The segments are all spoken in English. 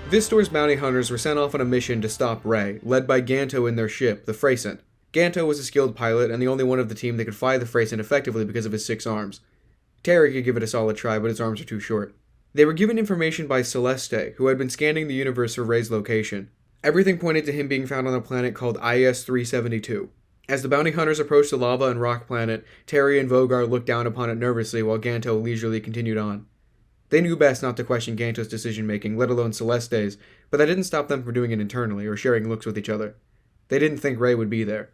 Vistor's bounty hunters were sent off on a mission to stop Ray, led by Ganto in their ship, the Freysent. Ganto was a skilled pilot and the only one of the team that could fly the Freysent effectively because of his 6 arms. Terry could give it a solid try, but his arms are too short. They were given information by Celeste, who had been scanning the universe for Ray's location. Everything pointed to him being found on a planet called IS-372. As the bounty hunters approached the lava and rock planet, Terry and Vogar looked down upon it nervously while Ganto leisurely continued on. They knew best not to question Ganto's decision-making, let alone Celeste's, but that didn't stop them from doing it internally or sharing looks with each other. They didn't think Ray would be there.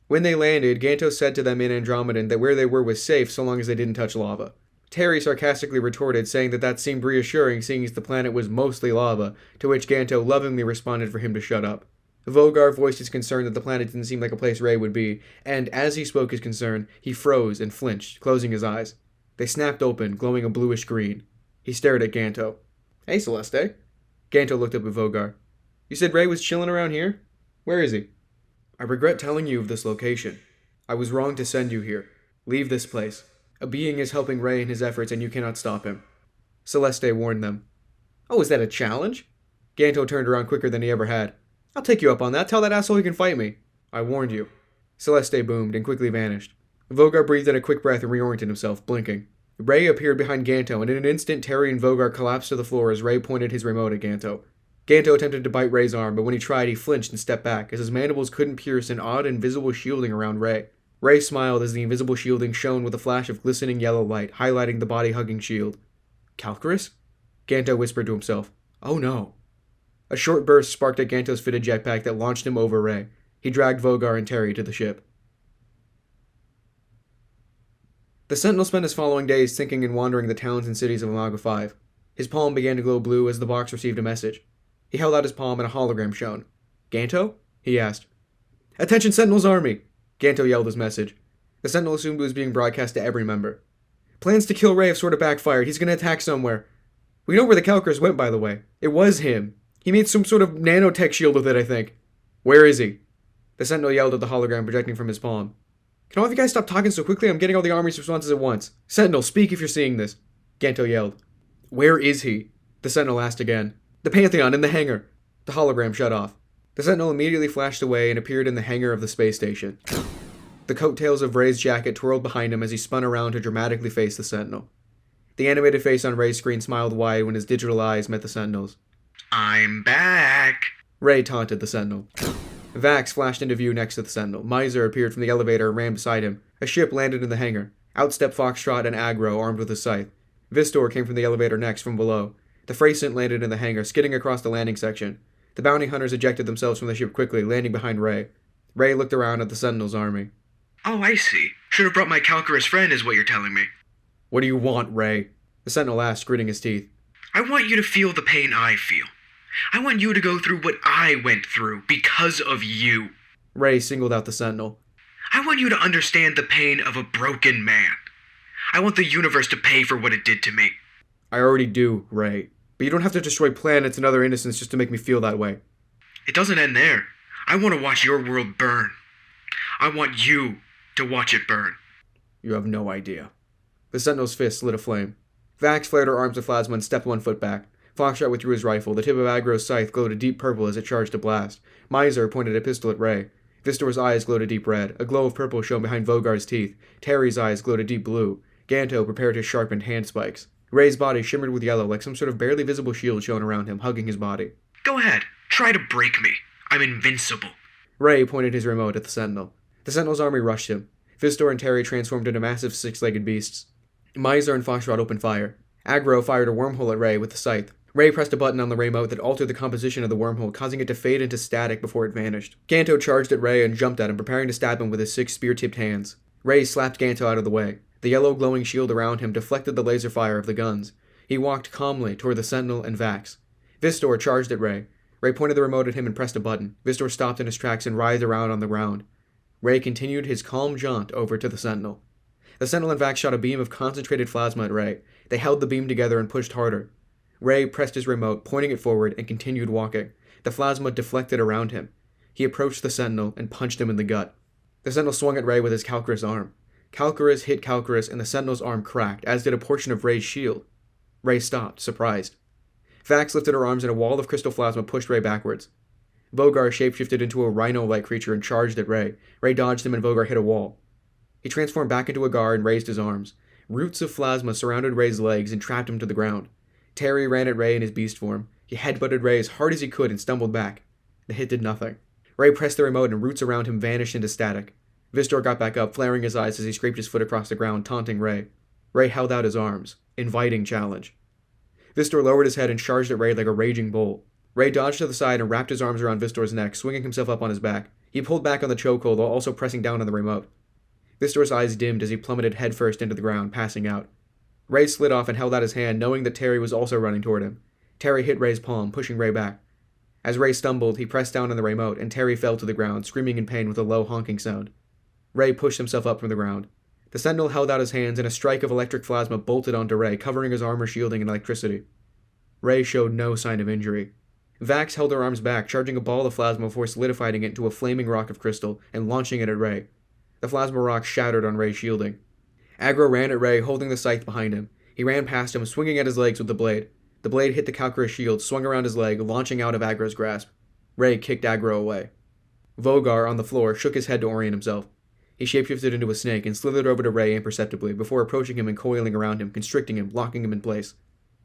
When they landed, Ganto said to them in Andromedan that where they were was safe so long as they didn't touch lava. Terry sarcastically retorted, saying that seemed reassuring seeing as the planet was mostly lava, to which Ganto lovingly responded for him to shut up. Vogar voiced his concern that the planet didn't seem like a place Ray would be, and as he spoke his concern, he froze and flinched, closing his eyes. They snapped open, glowing a bluish green. He stared at Ganto. "Hey, Celeste." Ganto looked up at Vogar. "You said Ray was chilling around here? Where is he?" "I regret telling you of this location. I was wrong to send you here. Leave this place. A being is helping Ray in his efforts and you cannot stop him." Celeste warned them. "Oh, is that a challenge?" Ganto turned around quicker than he ever had. "I'll take you up on that. Tell that asshole he can fight me." "I warned you." Celeste boomed and quickly vanished. Vogar breathed in a quick breath and reoriented himself, blinking. Ray appeared behind Ganto, and in an instant Terry and Vogar collapsed to the floor as Ray pointed his remote at Ganto. Ganto attempted to bite Ray's arm, but when he tried, he flinched and stepped back, as his mandibles couldn't pierce an odd invisible shielding around Ray. Ray smiled as the invisible shielding shone with a flash of glistening yellow light, highlighting the body-hugging shield. "Calcurus?" Ganto whispered to himself. "Oh no." A short burst sparked at Ganto's fitted jetpack that launched him over Ray. He dragged Vogar and Terry to the ship. The Sentinel spent his following days thinking and wandering the towns and cities of Imago 5. His palm began to glow blue as the box received a message. He held out his palm and a hologram shone. "Ganto?" he asked. "Attention Sentinel's army!" Ganto yelled his message. The Sentinel assumed it was being broadcast to every member. "Plans to kill Ray have sort of backfired. He's going to attack somewhere. We know where the Calcurus went, by the way. It was him. He made some sort of nanotech shield with it, I think. Where is he?" The Sentinel yelled at the hologram projecting from his palm. "Can all of you guys stop talking so quickly? I'm getting all the army's responses at once. Sentinel, speak if you're seeing this." Ganto yelled. "Where is he?" The Sentinel asked again. "The Pantheon, in the hangar." The hologram shut off. The Sentinel immediately flashed away and appeared in the hangar of the space station. The coattails of Ray's jacket twirled behind him as he spun around to dramatically face the Sentinel. The animated face on Ray's screen smiled wide when his digital eyes met the Sentinel's. "I'm back," Ray taunted the Sentinel. Vax flashed into view next to the Sentinel. Miser appeared from the elevator and ran beside him. A ship landed in the hangar. Out stepped Foxtrot and Agro, armed with a scythe. Vistor came from the elevator next, from below. The Freysent landed in the hangar, skidding across the landing section. The bounty hunters ejected themselves from the ship quickly, landing behind Ray. Ray looked around at the Sentinel's army. "Oh, I see. Should have brought my Calcurus friend, is what you're telling me." "What do you want, Ray?" The Sentinel asked, gritting his teeth. "I want you to feel the pain I feel. I want you to go through what I went through because of you." Ray singled out the Sentinel. "I want you to understand the pain of a broken man. I want the universe to pay for what it did to me." "I already do, Ray. But you don't have to destroy planets and other innocents just to make me feel that way." "It doesn't end there. I want to watch your world burn. I want you to watch it burn." "You have no idea." The Sentinel's fist lit aflame. Vax flared her arms of plasma and stepped 1 foot back. Foxtrot withdrew his rifle. The tip of Agro's scythe glowed a deep purple as it charged to blast. Miser pointed a pistol at Ray. Vistor's eyes glowed a deep red. A glow of purple shone behind Vogar's teeth. Terry's eyes glowed a deep blue. Ganto prepared his sharpened hand spikes. Ray's body shimmered with yellow like some sort of barely visible shield shone around him, hugging his body. "Go ahead. Try to break me. I'm invincible." Ray pointed his remote at the Sentinel. The Sentinel's army rushed him. Vistor and Terry transformed into massive 6-legged beasts. Miser and Foxtrot opened fire. Agro fired a wormhole at Ray with the scythe. Ray pressed a button on the remote that altered the composition of the wormhole, causing it to fade into static before it vanished. Ganto charged at Ray and jumped at him, preparing to stab him with his 6 spear-tipped hands. Ray slapped Ganto out of the way. The yellow glowing shield around him deflected the laser fire of the guns. He walked calmly toward the Sentinel and Vax. Vistor charged at Ray. Ray pointed the remote at him and pressed a button. Vistor stopped in his tracks and writhed around on the ground. Ray continued his calm jaunt over to the Sentinel. The Sentinel and Vax shot a beam of concentrated plasma at Ray. They held the beam together and pushed harder. Ray pressed his remote, pointing it forward, and continued walking. The plasma deflected around him. He approached the Sentinel and punched him in the gut. The Sentinel swung at Ray with his Calcurus arm. Calcurus hit Calcurus and the Sentinel's arm cracked, as did a portion of Ray's shield. Ray stopped, surprised. Vax lifted her arms and a wall of crystal plasma pushed Ray backwards. Vogar shapeshifted into a rhino-like creature and charged at Ray. Ray dodged him and Vogar hit a wall. He transformed back into a guard and raised his arms. Roots of plasma surrounded Ray's legs and trapped him to the ground. Terry ran at Ray in his beast form. He headbutted Ray as hard as he could and stumbled back. The hit did nothing. Ray pressed the remote and roots around him vanished into static. Vistor got back up, flaring his eyes as he scraped his foot across the ground, taunting Ray. Ray held out his arms, inviting challenge. Vistor lowered his head and charged at Ray like a raging bull. Ray dodged to the side and wrapped his arms around Vistor's neck, swinging himself up on his back. He pulled back on the chokehold while also pressing down on the remote. Vistor's eyes dimmed as he plummeted headfirst into the ground, passing out. Ray slid off and held out his hand, knowing that Terry was also running toward him. Terry hit Ray's palm, pushing Ray back. As Ray stumbled, he pressed down on the remote, and Terry fell to the ground, screaming in pain with a low honking sound. Ray pushed himself up from the ground. The Sentinel held out his hands, and a strike of electric plasma bolted onto Ray, covering his armor shielding in electricity. Ray showed no sign of injury. Vax held her arms back, charging a ball of plasma before solidifying it into a flaming rock of crystal and launching it at Ray. The plasma rock shattered on Ray's shielding. Aggro ran at Ray, holding the scythe behind him. He ran past him, swinging at his legs with the blade. The blade hit the Calcurus shield, swung around his leg, launching out of Aggro's grasp. Ray kicked Aggro away. Vogar, on the floor, shook his head to orient himself. He shapeshifted into a snake and slithered over to Ray imperceptibly before approaching him and coiling around him, constricting him, locking him in place.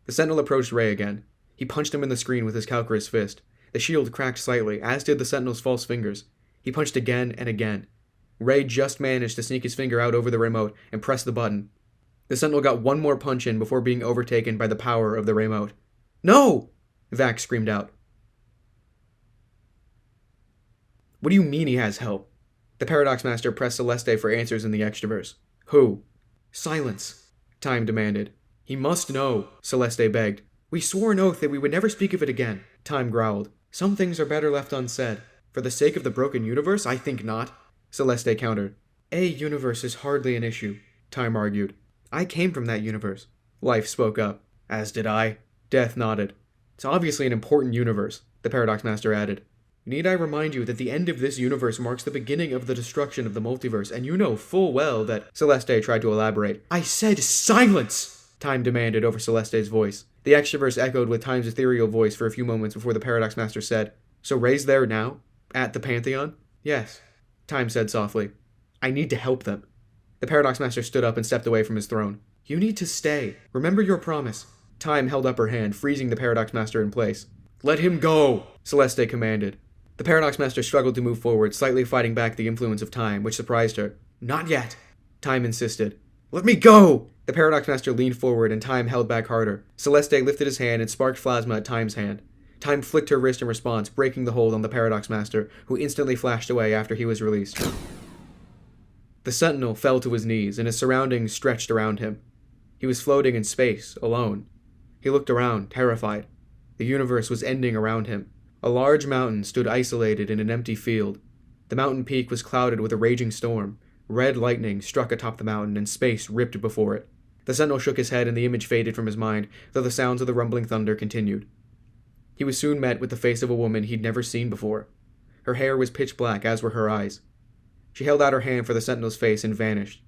The Sentinel approached Ray again. He punched him in the screen with his Calcurus fist. The shield cracked slightly, as did the Sentinel's false fingers. He punched again and again. Ray just managed to sneak his finger out over the remote and press the button. The Sentinel got one more punch in before being overtaken by the power of the remote. "No!" Vax screamed out. "What do you mean he has help?" The Paradox Master pressed Celeste for answers in the Extraverse. "Who?" "Silence," Time demanded. "He must know," Celeste begged. "We swore an oath that we would never speak of it again," Time growled. "Some things are better left unsaid. For the sake of the broken universe, I think not," Celeste countered. "A universe is hardly an issue," Time argued. "I came from that universe." Life spoke up. "As did I." Death nodded. "It's obviously an important universe," the Paradox Master added. "Need I remind you that the end of this universe marks the beginning of the destruction of the multiverse, and you know full well that—" Celeste tried to elaborate. "I said silence!" Time demanded over Celeste's voice. The Extraverse echoed with Time's ethereal voice for a few moments before the Paradox Master said, "So Ray's there now? At the Pantheon?" "Yes," Time said softly. "I need to help them." The Paradox Master stood up and stepped away from his throne. "You need to stay. Remember your promise." Time held up her hand, freezing the Paradox Master in place. "Let him go!" Celeste commanded. The Paradox Master struggled to move forward, slightly fighting back the influence of Time, which surprised her. "Not yet," Time insisted. "Let me go!" The Paradox Master leaned forward and Time held back harder. Celeste lifted his hand and sparked plasma at Time's hand. Time flicked her wrist in response, breaking the hold on the Paradox Master, who instantly flashed away after he was released. The Sentinel fell to his knees, and his surroundings stretched around him. He was floating in space, alone. He looked around, terrified. The universe was ending around him. A large mountain stood isolated in an empty field. The mountain peak was clouded with a raging storm. Red lightning struck atop the mountain, and space ripped before it. The Sentinel shook his head, and the image faded from his mind, though the sounds of the rumbling thunder continued. He was soon met with the face of a woman he'd never seen before. Her hair was pitch black, as were her eyes. She held out her hand for the Sentinel's face and vanished.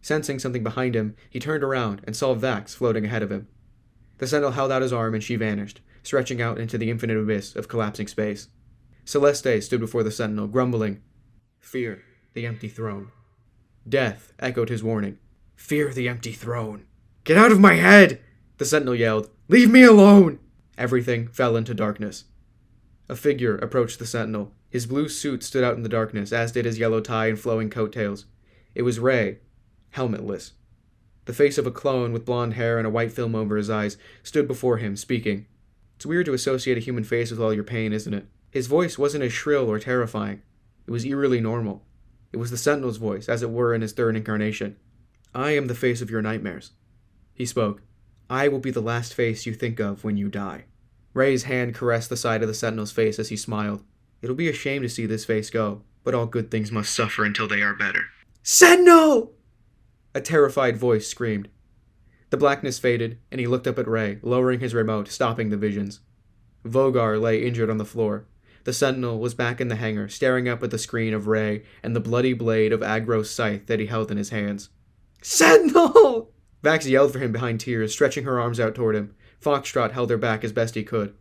Sensing something behind him, he turned around and saw Vax floating ahead of him. The Sentinel held out his arm and she vanished, stretching out into the infinite abyss of collapsing space. Celeste stood before the Sentinel, grumbling, "Fear the empty throne." Death echoed his warning, "Fear the empty throne." "Get out of my head!" the Sentinel yelled. "Leave me alone!" Everything fell into darkness. A figure approached the Sentinel. His blue suit stood out in the darkness, as did his yellow tie and flowing coattails. It was Ray, helmetless. The face of a clone with blonde hair and a white film over his eyes stood before him, speaking. It's weird to associate a human face with all your pain, isn't it? His voice wasn't as shrill or terrifying. It was eerily normal. It was the Sentinel's voice, as it were in his third incarnation. "I am the face of your nightmares." He spoke. "I will be the last face you think of when you die." Ray's hand caressed the side of the Sentinel's face as he smiled. "It'll be a shame to see this face go, but all good things must suffer until they are better." "Sentinel!" A terrified voice screamed. The blackness faded, and he looked up at Ray, lowering his remote, stopping the visions. Vogar lay injured on the floor. The Sentinel was back in the hangar, staring up at the screen of Ray and the bloody blade of Aggro's scythe that he held in his hands. "Sentinel!" Vax yelled for him behind tears, stretching her arms out toward him. Foxtrot held her back as best he could.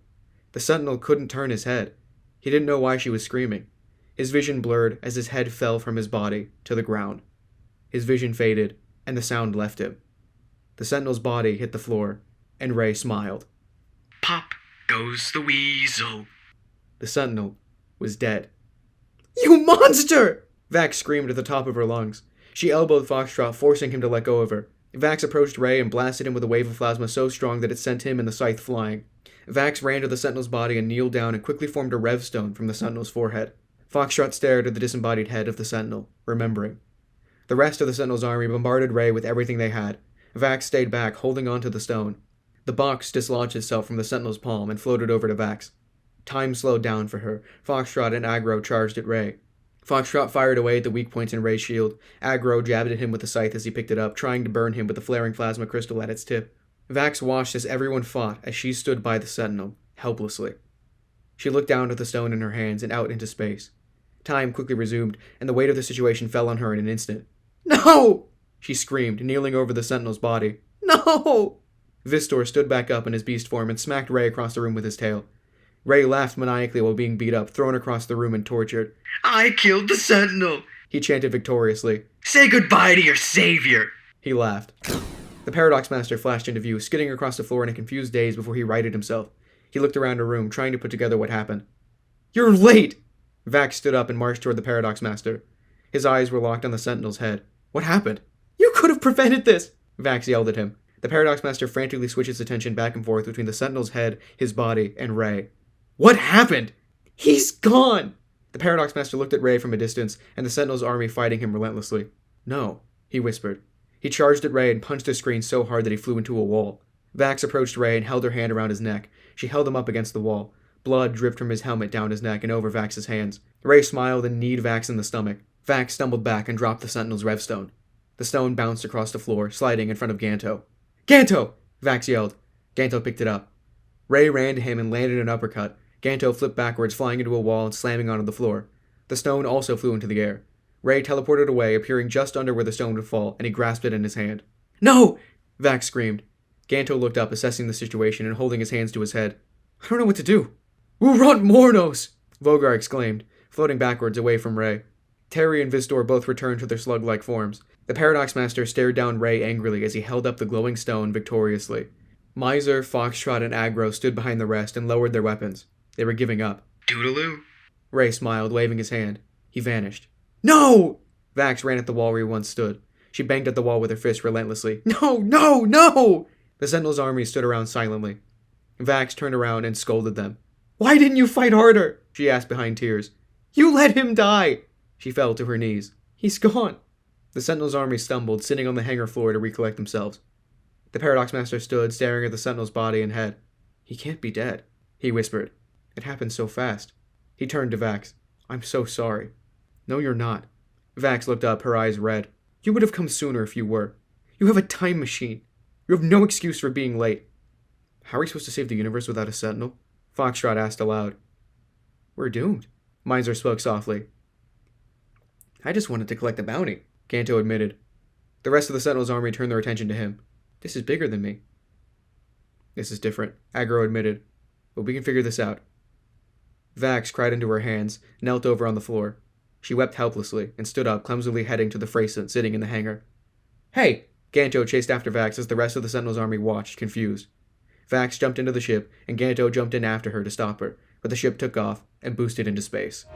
The Sentinel couldn't turn his head. He didn't know why she was screaming. His vision blurred as his head fell from his body to the ground. His vision faded, and the sound left him. The Sentinel's body hit the floor, and Ray smiled. Pop goes the weasel. The Sentinel was dead. "You monster!" Vax screamed at the top of her lungs. She elbowed Foxtrot, forcing him to let go of her. Vax approached Ray and blasted him with a wave of plasma so strong that it sent him and the scythe flying. Vax ran to the Sentinel's body and kneeled down and quickly formed a rev stone from the Sentinel's forehead. Foxtrot stared at the disembodied head of the Sentinel, remembering. The rest of the Sentinel's army bombarded Ray with everything they had. Vax stayed back, holding onto the stone. The box dislodged itself from the Sentinel's palm and floated over to Vax. Time slowed down for her. Foxtrot and Aggro charged at Ray. Foxtrot fired away at the weak points in Ray's shield. Aggro jabbed at him with the scythe as he picked it up, trying to burn him with the flaring plasma crystal at its tip. Vax watched as everyone fought as she stood by the Sentinel, helplessly. She looked down at the stone in her hands and out into space. Time quickly resumed, and the weight of the situation fell on her in an instant. "No!" she screamed, kneeling over the Sentinel's body. "No!" Vistor stood back up in his beast form and smacked Ray across the room with his tail. Ray laughed maniacally while being beat up, thrown across the room and tortured. I killed the Sentinel! He chanted victoriously. Say goodbye to your savior! He laughed. The Paradox Master flashed into view, skidding across the floor in a confused daze before he righted himself. He looked around the room, trying to put together what happened. "You're late!" Vax stood up and marched toward the Paradox Master. His eyes were locked on the Sentinel's head. "What happened?" "You could have prevented this!" Vax yelled at him. The Paradox Master frantically switched his attention back and forth between the Sentinel's head, his body, and Ray. "What happened?" "He's gone!" The Paradox Master looked at Ray from a distance, and the Sentinel's army fighting him relentlessly. "No," he whispered. He charged at Ray and punched the screen so hard that he flew into a wall. Vax approached Ray and held her hand around his neck. She held him up against the wall. Blood dripped from his helmet down his neck and over Vax's hands. Ray smiled and kneed Vax in the stomach. Vax stumbled back and dropped the Sentinel's rev stone. The stone bounced across the floor, sliding in front of Ganto. "Ganto!" Vax yelled. Ganto picked it up. Ray ran to him and landed an uppercut. Ganto flipped backwards, flying into a wall and slamming onto the floor. The stone also flew into the air. Ray teleported away, appearing just under where the stone would fall, and he grasped it in his hand. "No!" Vax screamed. Ganto looked up, assessing the situation and holding his hands to his head. "I don't know what to do." "Uront Mornos!" Vogar exclaimed, floating backwards away from Ray. Terry and Vistor both returned to their slug-like forms. The Paradox Master stared down Ray angrily as he held up the glowing stone victoriously. Miser, Foxtrot, and Aggro stood behind the rest and lowered their weapons. They were giving up. Toodaloo. Ray smiled, waving his hand. He vanished. "No!" Vax ran at the wall where he once stood. She banged at the wall with her fist relentlessly. "No! No! No!" The Sentinel's army stood around silently. Vax turned around and scolded them. "Why didn't you fight harder?" she asked behind tears. "You let him die!" She fell to her knees. "He's gone." The Sentinel's army stumbled, sitting on the hangar floor to recollect themselves. The Paradox Master stood, staring at the Sentinel's body and head. "He can't be dead," he whispered. "It happened so fast." He turned to Vax. "I'm so sorry." "No, you're not." Vax looked up, her eyes red. "You would have come sooner if you were. You have a time machine. You have no excuse for being late." "How are we supposed to save the universe without a Sentinel?" Foxtrot asked aloud. "We're doomed," Miser spoke softly. "I just wanted to collect the bounty," Ganto admitted. The rest of the Sentinel's army turned their attention to him. "This is bigger than me." "This is different," Aggro admitted. "But we can figure this out." Vax cried into her hands, knelt over on the floor. She wept helplessly, and stood up, clumsily heading to the Freycent sitting in the hangar. "Hey!" Ganto chased after Vax as the rest of the Sentinel's army watched, confused. Vax jumped into the ship, and Ganto jumped in after her to stop her, but the ship took off and boosted into space.